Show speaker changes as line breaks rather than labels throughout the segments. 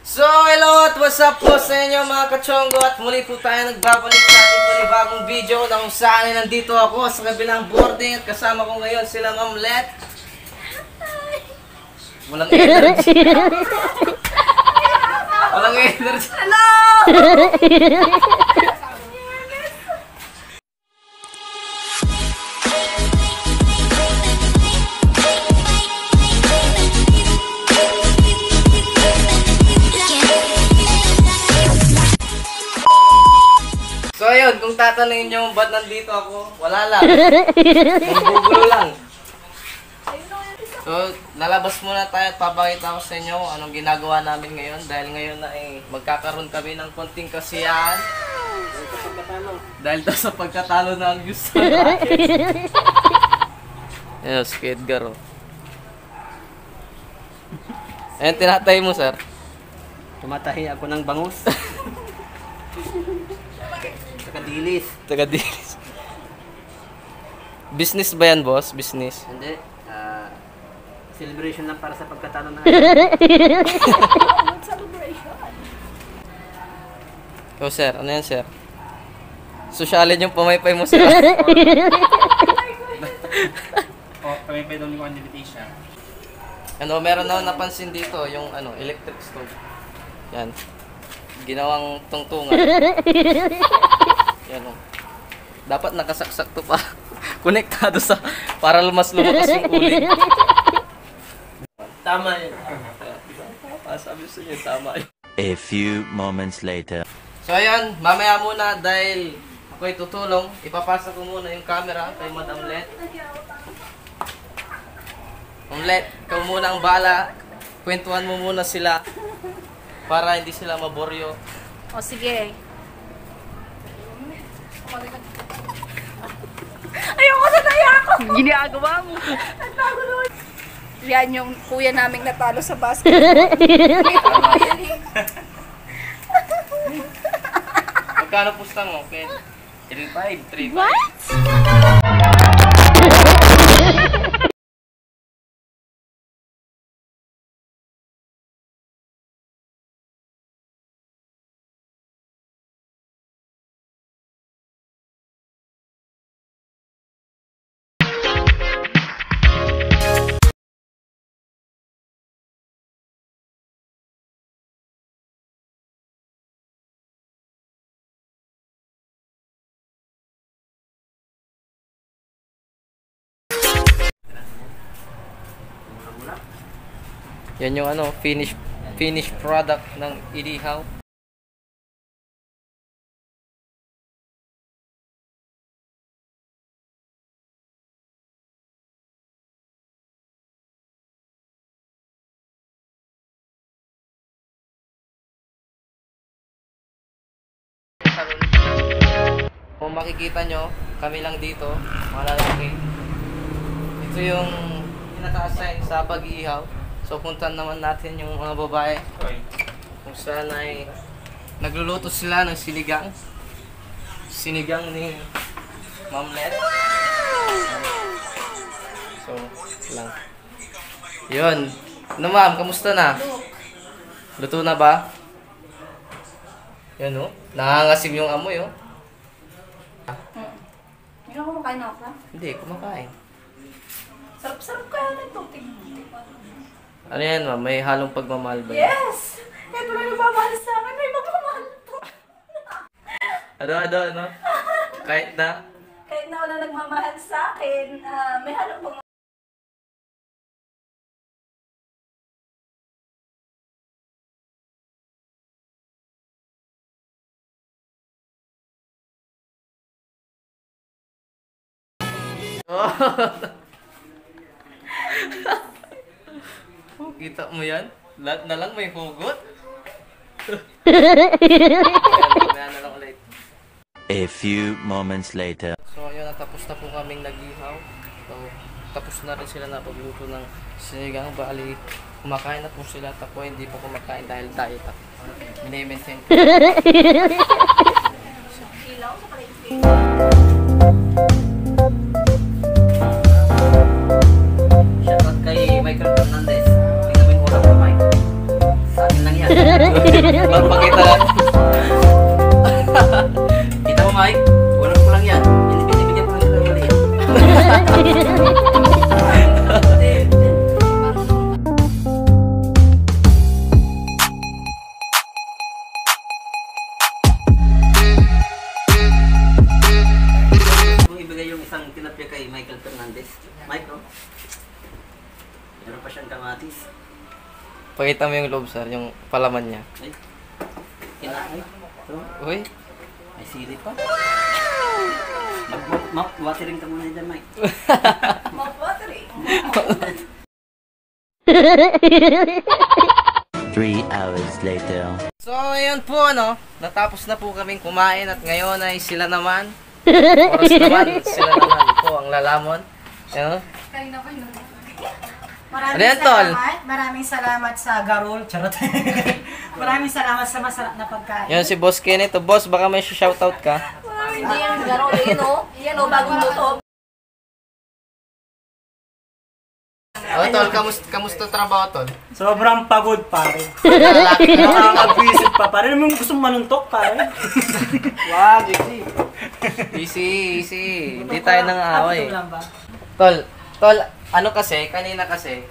So, hello at what's up po sa inyo mga kachonggo at muli po tayo nagbabalik sa ating panibagong video na kung saan nandito ako sa kabilang boarding at kasama ko ngayon sila Ma'am Let. Walang energy. Walang energy. Hello! So ayun, kung tatanungin nyo ba't nandito ako, wala lang. Magugulo lang. So, lalabas muna tayo at papakita ko sa inyo anong ginagawa namin ngayon. Dahil ngayon na magkakaroon kami ng konting kasiyahan. Dahil sa pagkatalo ng Houston Rockets. Ayan, si Edgar. Ayan, tinatay mo, sir.
Tumatahi ako ng bangus. Takadilis.
Takadilis. Business ba yan, boss? Business?
Hindi. Celebration lang para sa pagkatalo na.
Celebration.
Oh, sir. Ano yan, sir? Sosyalin yung pamaypay mo, sir.
Oh, pamaypay daw ni Juan Invitation.
Ano, meron na napansin dito, yung electric stove. Yan. Ginawang tungtungan. Yan o. Dapat nakasaksak to pa. Konektado sa para mas lumakas yung uling.
Tama yun.
Sabi sa inyo, tama yun.
A few moments later.
So ayan, mamaya muna dahil ako'y tutulong. Ipapasa ko muna yung camera kay Madam Let. Madam Let, ikaw muna ang bala. Kwentuhan mo muna sila para hindi sila maboryo.
O sige. Ayoko na naya ako!
Ginagawa mo!
Yan yung kuya naming natalo sa basketball.
Magkano pustang mo? 3.5.
What?
Yan yung finished product ng Idihaw. Kung makikita nyo, kami lang dito, mga lalaki. Ito yung pinaka-assign sa pag-iihaw. So, puntan naman natin yung mga babae. Kung saan ay nagluluto sila ng sinigang. Sinigang ni Ma'am Let. So, lang. Yun. Ano ma'am, kamusta na? Luto na ba? Yan o. Nangangasim yung amoy o.
Hindi ako kumakain na ako.
Hindi, kumakain.
Sarap-sarap kaya na ito.
Ano yan ma'am? May halong pagmamahal ba yan?
Yes! Ito na yung mamahal sa akin. May magmamahal to.
Ano? Kahit na?
Kahit na wala nagmamahal sa akin, may halong pang...
Oh, kita mo yan? Lahat na lang may hugot. Ayan na lang ulit.
A few moments later.
So ayun, natapos na po kaming nag-ihaw. So, tapos na rin sila na pagluto ng sinigang. Bali, kumakain na po sila. Ako hindi po kumakain dahil diet ako. Mini-maintain ko.
Ilaw sa palengke.
Shoutout kay Michael Fernandez. Tingnan mo yung ulam ko, Mike. Sa akin lang yan.
Papakita lang.
Kita mo, Mike? Walang ko lang yan. Hindi binibigyan ko lang ng maliit. Kung ibigay yung isang tilapia kay Michael Fernandez. Mike, no? Meron pa siyang kamatis.
Pakita mo yung loob, sir, yung palaman niya.
Ay. Kinain. Ito.
Uy,
May sili pa. Watering ka muna dyan, Mike.
Mouth-watering.
3 hours later.
so ayun po natapos na po kaming kumain at ngayon ay sila naman. Oras naman, sila naman po ang lalamon. Ayun. Ano yan, Tol?
Maraming salamat sa Garol. Charot. Maraming salamat sa masarap na pagkain.
Yun si Boss Kenneth. Boss, baka may shoutout ka.
Hindi yan garo. Yan o, bagong luto.
Tol, kamusta trabaho, Tol?
Sobrang pagod, pare.
Lalaki ka.
Nakakabwisit pa, pare. Ano mo gusto manuntok, pare?
Wag, easy.
Easy. Hindi tayo nang away.
Ito lang ba?
Tol, ano kasi, kanina kasi,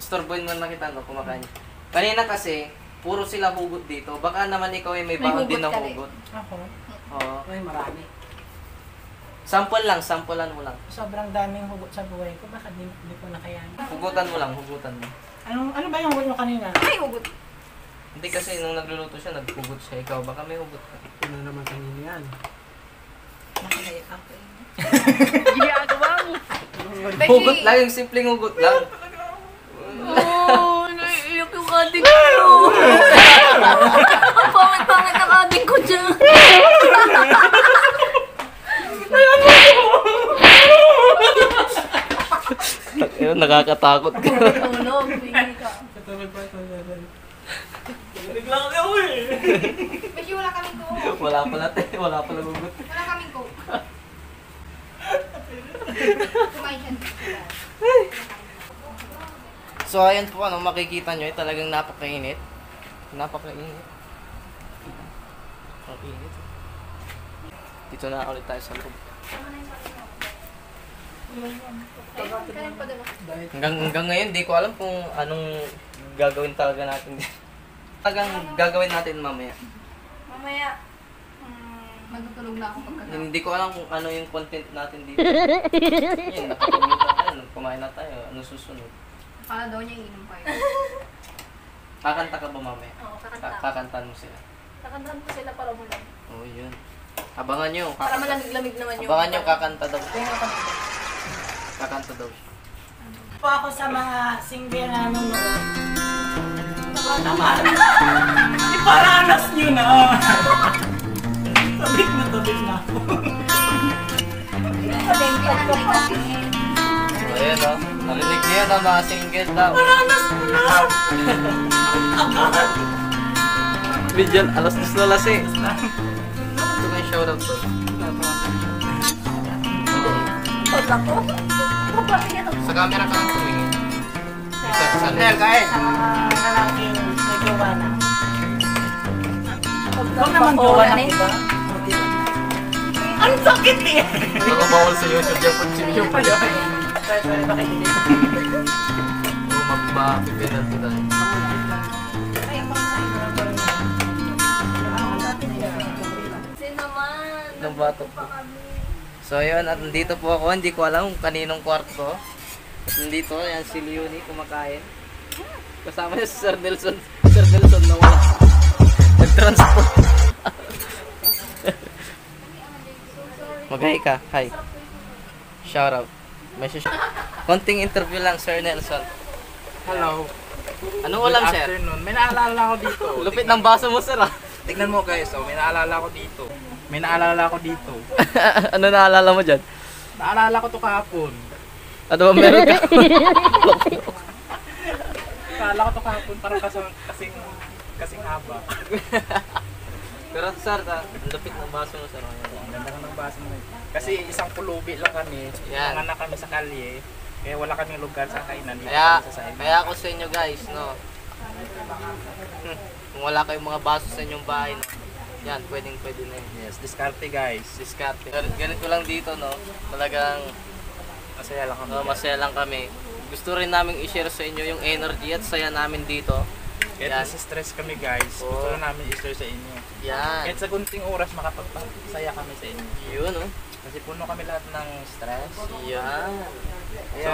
storboy mo na kita, kumakain. Kanina kasi, puro sila hugot dito. Baka naman ikaw ay may
May
baon din
hugot
ng
ka rin.
hugot.
Ako.
Oo.
Ay, marami.
Sampulan mo lang.
Sobrang daming hugot sa buhay ko. Baka di ko nakayanin.
Hugutan mo lang.
Ano ba yung hugot mo kanina?
Ay, hugot.
Hindi kasi nung nagluluto siya, naghugot siya. Ikaw, baka may hugot ka.
Ano naman kanina yan?
Nakakaya ako eh.
Hugot lang, yung simpleng hugot lang.
Oh, naiiyak yung ading ko. Ang pangit-pangit ng ading ko dyan.
Ayun, nakakatakot ka.
Tulog, pingi ka.
Medyo wala kaming coke.
Wala pala hugot.
Wala kaming coke. Kumain siya.
So, ayan po, makikita nyo, talagang napakainit. Napakainit. Dito na ulit tayo sa loob.
Kaya pa dala.
Hanggang ngayon, di ko alam kung anong gagawin talaga natin. Talagang gagawin natin mamaya.
Mamaya,
Magtutulog na ako pagkatapos.
Hindi ko alam kung ano yung content natin dito. Yan, nakapagluto tayo, kumain na tayo. Ano susunod?
Akala daw niya iinom kayo.
Kakanta ka ba mamaya?
Oo, kakanta.
Kakantahan mo sila.
kakantahan ko sila para umulan.
Oo, yun. Abangan nyo.
Para malamig-lamig naman yung...
Abangan nyo, kakanta daw. Kakanta daw.
Po ako sa mga single na nanonood. Naman. Iparanas nyo na. Tabik na ako.
So, ayan o. Narinig niyo na mga single daw.
Paranas nyo na.
Bidyan, alas 2 na lasing. Ito kayo shoutout ko.
Pag ako? Bakit yan ako?
Sa camera ka lang tumingin. Isa sa
Nel, kain!
Sa lalaking may jowa na.
Huwag
naman jowa na
eh.
kita. Ang sakit eh!
Nakabawal sa YouTube yung continue pa yan.
Sorry, bakit hindi?
Oo, magpa-pipinan kita.
Kasi naman.
Ng bato po. So yun, at nandito po ako. Hindi ko alam kung kaninong kwarto. At nandito, yan si Leonie kumakain. Kasama niya si Sir Nelson. Sir Nelson na wala. Nag-transport. Mag-hi ka. Hi. Shout out. May konting interview lang, Sir Nelson.
Hello.
Anong ulam,
Good
sir?
afternoon. May naalala ko dito.
Lupit ng baso mo, sir, ah.
Tignan mo guys, oh, may naalala ko dito. May naalala ko dito.
Ano naalala mo dyan?
Naalala ko to kahapon.
Ano ba meron ka?
Naalala ko to kahapon parang kasing haba.
Pero sir, ang lupit ng baso mo, sir.
Ang ganda ka ng baso mo. Kasi isang pulubi lang kami.
Yan.
Nanganak kami sa kalye. Kaya wala kaming lugar sa kainan dito
Kaya,
kami sa side.
kaya ako sa inyo guys, no. Kung wala kayong mga baso sa inyong bahay, no? Yan, pwede na yun.
Yes, diskarte guys.
Diskarte. Ganito lang dito, no? Talagang
Masaya lang kami.
masaya lang kami. Gusto rin namin i-share sa inyo yung energy at saya namin dito.
Kahit
Yan.
nasa stress kami guys,
Oo.
gusto lang namin i-share sa inyo.
Yan.
Kahit sa kunting oras makapagpasaya kami sa inyo.
Yun, no?
Kasi puno kami lahat ng stress.
Yan. So,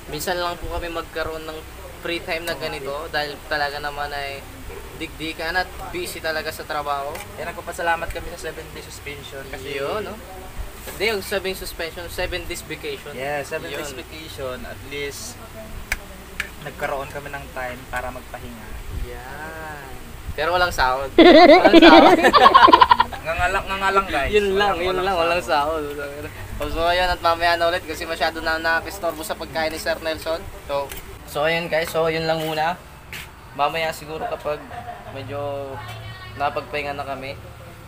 minsan lang po kami magkaroon ng free time na ganito dahil talaga naman ay digdikan at busy talaga sa trabaho.
Kaya nagpapasalamat kami sa 7-day suspension. Kasi
Yun, no? Hindi, yung 7 suspension, 7 days vacation.
yeah, 7
Yun.
days vacation, at least nagkaroon kami ng time para magpahinga.
Yan. Pero walang sahod. Walang sahod.
Ngangalang guys.
Yun lang, walang sahod. So ayun, at mamaya na ulit kasi masyado na nakakistorbo sa pagkain ni Sir Nelson. So ayun guys, so yun lang muna. Mamaya siguro kapag medyo napagpahinga na kami,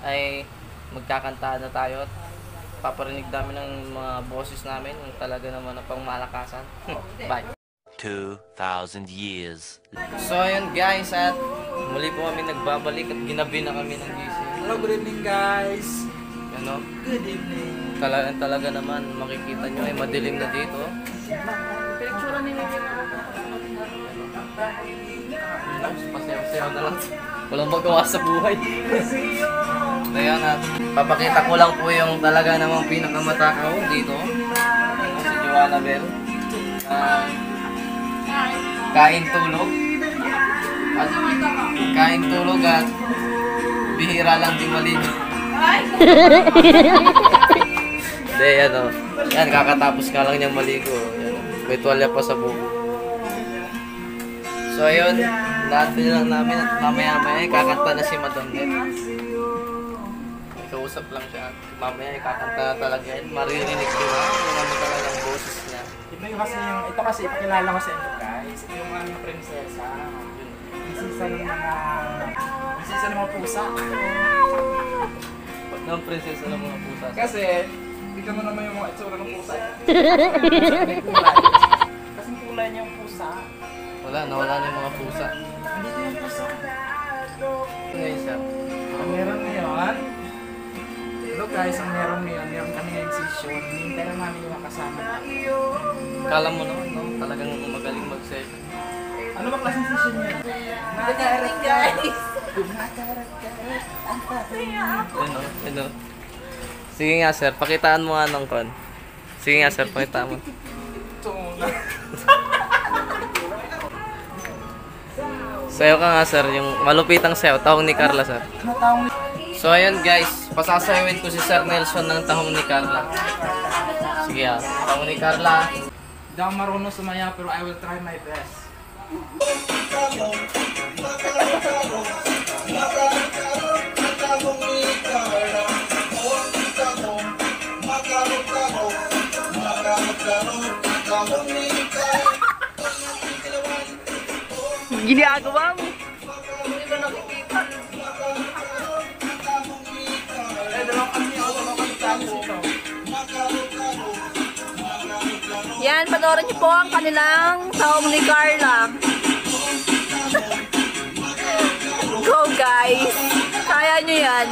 ay magkakantahan na tayo at paparinig namin ng mga boses namin yung talaga naman na pang malakasan. Bye!
2,000 years.
So ayun guys, at muli po kami nagbabalik at ginabi na kami ng gising.
Hello, good evening guys.
Ano?
Good evening.
Talaga naman makikita nyo ay madilim na dito. Pasayaw-sayaw na lang. Walang magawa sa buhay. Ayan at papakita ko lang po yung talaga namang pinakamatakaw dito. Si Joanna Bell. Kain tulog. At kain tulog at bihira lang di maligo. Hindi, ano. Yan, kakatapos ka lang niyang maligo. Yan, may tuwalya pa sa buko. So, ayun. Natin lang namin at mamaya-maya kakanta na si Madam Net. Ikausap lang siya. Mamaya kakanta na talaga yan. Maririnig ko na. Yung ano talagang boses niya.
Ito kasi ipakilala ko sa inyo guys. Ito yung aming prinsesa. Prinsesa ng mga pusa.
Ng prinsesa ng mga pusa.
Kasi, tignan mo naman yung mga itsura ng pusa. Kasi kulay niya yung pusa.
Nawala na yung mga pusa.
Hindi ko yung pusa.
Ito na isa.
Ang meron ngayon, hello guys, ang meron ngayon, meron kami ngayong session. Hinintay lang namin yung mga kasama namin.
Kala mo naman, no? Talagang magaling mag-session.
Ano ba klaseng session niya?
Good guys!
Ano? Sige nga sir, pakitaan mo nga ng kon. Sige nga sir, pakitaan mo. Sayo ka nga sir, yung malupitang sayo, tahong ni Carla sir. So ayun guys, pasasayawin ko si Sir Nelson ng tahong ni Carla. Sige tahong ni Carla.
Hindi ako marunong sumaya pero I will try my best.
Ginagawa mo.
Hindi ko nakikita.
Dalawang kami talis ito.
Yan, panoorin niyo po ang kanilang taong ni Carla. Go guys! Kaya niyo yan.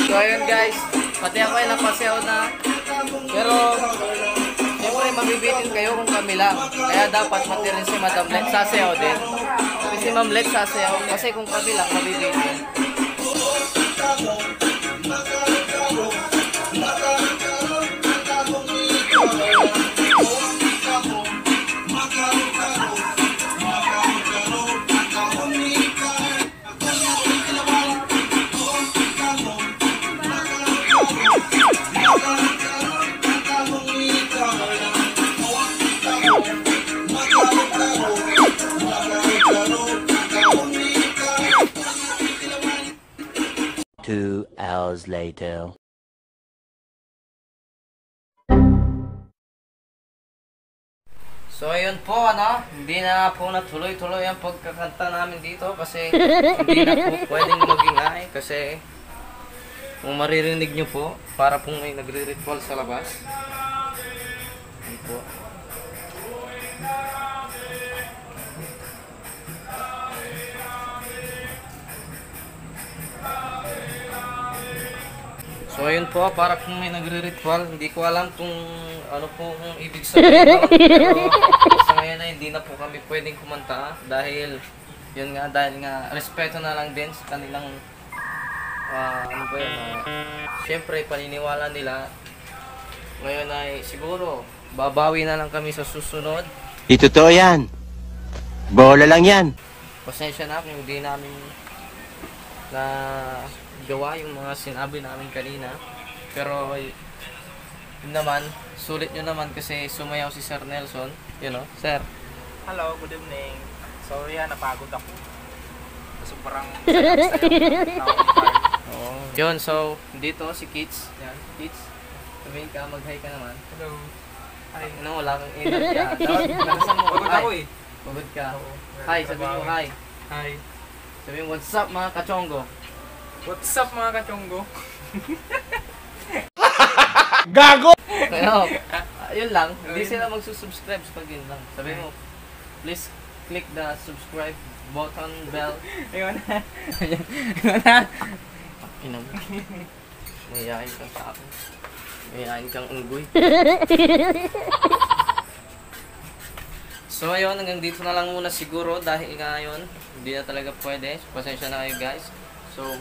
So ayun guys, pati ako ay napasayaw na. Pero siyempre mabibitin kayo kung kami lang. Kaya dapat pati rin si Madam Let sasayaw din. Pati si Ma'am Let sasayaw kasi kung kami lang mabibitin.
Two hours later.
So ayun po, hindi na po natuloy-tuloy ang pagkakanta namin dito kasi hindi na po pwedeng magingay kasi kung maririnig nyo po, para pong may nagre-ritual sa labas. Ayun po. So ayun po, para kung may nagre-ritual, hindi ko alam kung ano po kung ibig sabihin nun. Pero sa ngayon ay hindi na po kami pwedeng kumanta dahil yun nga, dahil nga respeto na lang din sa kanilang ano ba yun, syempre paniniwala nila. Ngayon ay siguro babawi na lang kami sa susunod.
Di totoo yan. Bola lang yan.
Pasensya na kung hindi namin na gawa yung mga sinabi namin kanina. Pero yun naman, sulit nyo naman kasi sumayaw si Sir Nelson. You know, Sir.
Hello, good evening. Sorry napagod ako. Sobrang sayaw-sayaw.
Oo. Yun, so dito si Kits. Yan, Kits. Sabihin ka, mag-hi ka naman.
Hello. Hi.
Ano, wala kang energy. Dapat mo.
Pagod ako eh.
Pagod ka. Hi, sabihin mo hi.
Hi.
Sabihin, what's up mga kachongo?
What's up mga kachonggo?
Ano, yun lang. Hindi sila magsusubscribe pag yun lang. Sabihin mo, please click the subscribe button, bell.
Ayun.
Ina mo. Mayayain kang sa akin. Mayayain kang unggoy. So ayun, hanggang dito na lang muna siguro dahil ngayon hindi na talaga pwede. Pasensya na kayo guys. So